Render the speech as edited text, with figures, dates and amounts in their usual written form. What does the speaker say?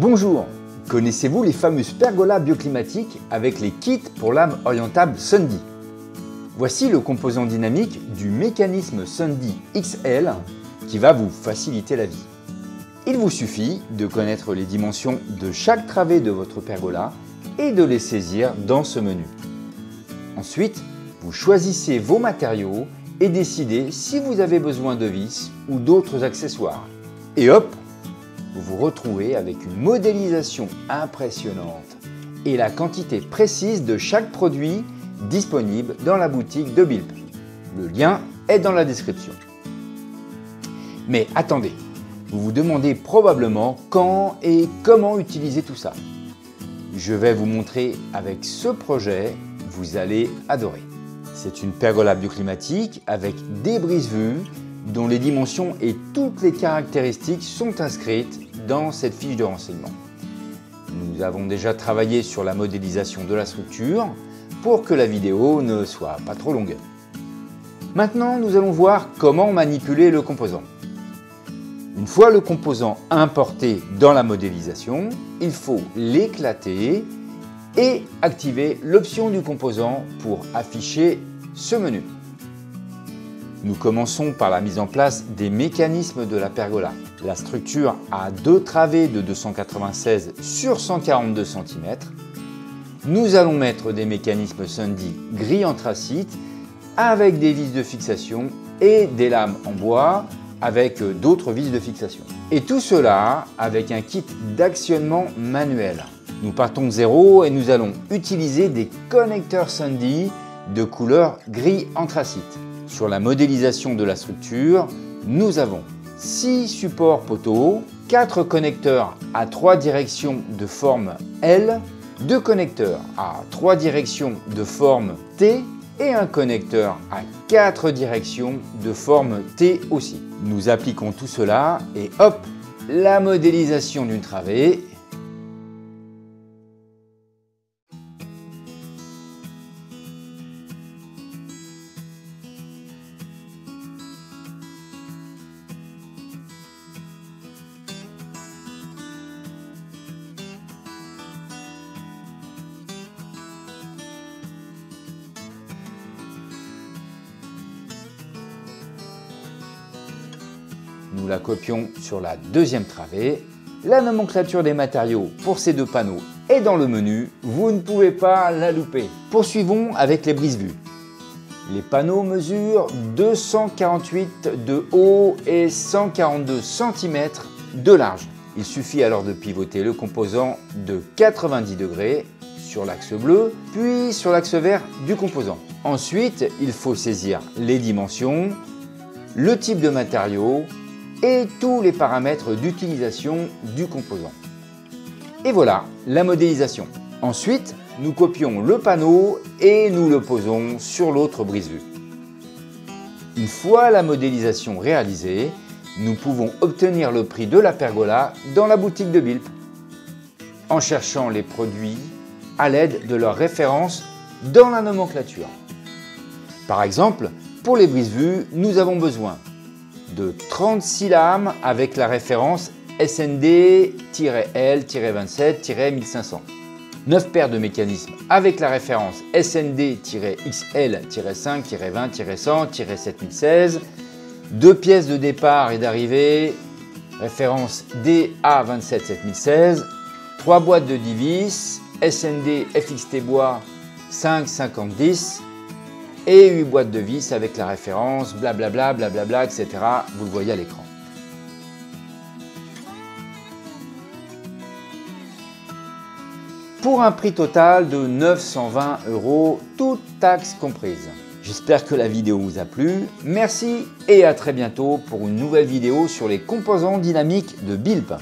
Bonjour! Connaissez-vous les fameuses pergolas bioclimatiques avec les kits pour lame orientable Sundy? Voici le composant dynamique du mécanisme Sundy XL qui va vous faciliter la vie. Il vous suffit de connaître les dimensions de chaque travée de votre pergola et de les saisir dans ce menu. Ensuite, vous choisissez vos matériaux et décidez si vous avez besoin de vis ou d'autres accessoires. Et hop, vous vous retrouvez avec une modélisation impressionnante et la quantité précise de chaque produit disponible dans la boutique de Bilp. Le lien est dans la description. Mais attendez, vous vous demandez probablement quand et comment utiliser tout ça. Je vais vous montrer avec ce projet, vous allez adorer. C'est une pergola bioclimatique avec des brise-vues dont les dimensions et toutes les caractéristiques sont inscrites dans cette fiche de renseignement. Nous avons déjà travaillé sur la modélisation de la structure pour que la vidéo ne soit pas trop longue. Maintenant, nous allons voir comment manipuler le composant. Une fois le composant importé dans la modélisation, il faut l'éclater et activer l'option du composant pour afficher ce menu. Nous commençons par la mise en place des mécanismes de la pergola. La structure a deux travées de 296 sur 142 cm. Nous allons mettre des mécanismes Sundy gris anthracite avec des vis de fixation et des lames en bois avec d'autres vis de fixation. Et tout cela avec un kit d'actionnement manuel. Nous partons de zéro et nous allons utiliser des connecteurs Sundy de couleur gris anthracite. Sur la modélisation de la structure, nous avons 6 supports poteaux, 4 connecteurs à 3 directions de forme L, 2 connecteurs à 3 directions de forme T et un connecteur à 4 directions de forme T aussi. Nous appliquons tout cela et hop, la modélisation d'une travée. Nous la copions sur la deuxième travée. La nomenclature des matériaux pour ces deux panneaux est dans le menu. Vous ne pouvez pas la louper. Poursuivons avec les brise-vues. Les panneaux mesurent 248 de haut et 142 cm de large. Il suffit alors de pivoter le composant de 90 degrés sur l'axe bleu, puis sur l'axe vert du composant. Ensuite, il faut saisir les dimensions, le type de matériau, et tous les paramètres d'utilisation du composant. Et voilà la modélisation. Ensuite, nous copions le panneau et nous le posons sur l'autre brise-vue. Une fois la modélisation réalisée, nous pouvons obtenir le prix de la pergola dans la boutique de Bilp en cherchant les produits à l'aide de leur référence dans la nomenclature. Par exemple, pour les brise-vues, nous avons besoin de 36 lames avec la référence SND-L-27-1500, 9 paires de mécanismes avec la référence SND-XL-5-20-100-7016, 2 pièces de départ et d'arrivée, référence DA27-7016, 3 boîtes de 10 vis, SND FXT bois 5-50-10, et 8 boîtes de vis avec la référence blablabla, blablabla, etc. Vous le voyez à l'écran. Pour un prix total de 920 €, toutes taxes comprises. J'espère que la vidéo vous a plu. Merci et à très bientôt pour une nouvelle vidéo sur les composants dynamiques de Bilp.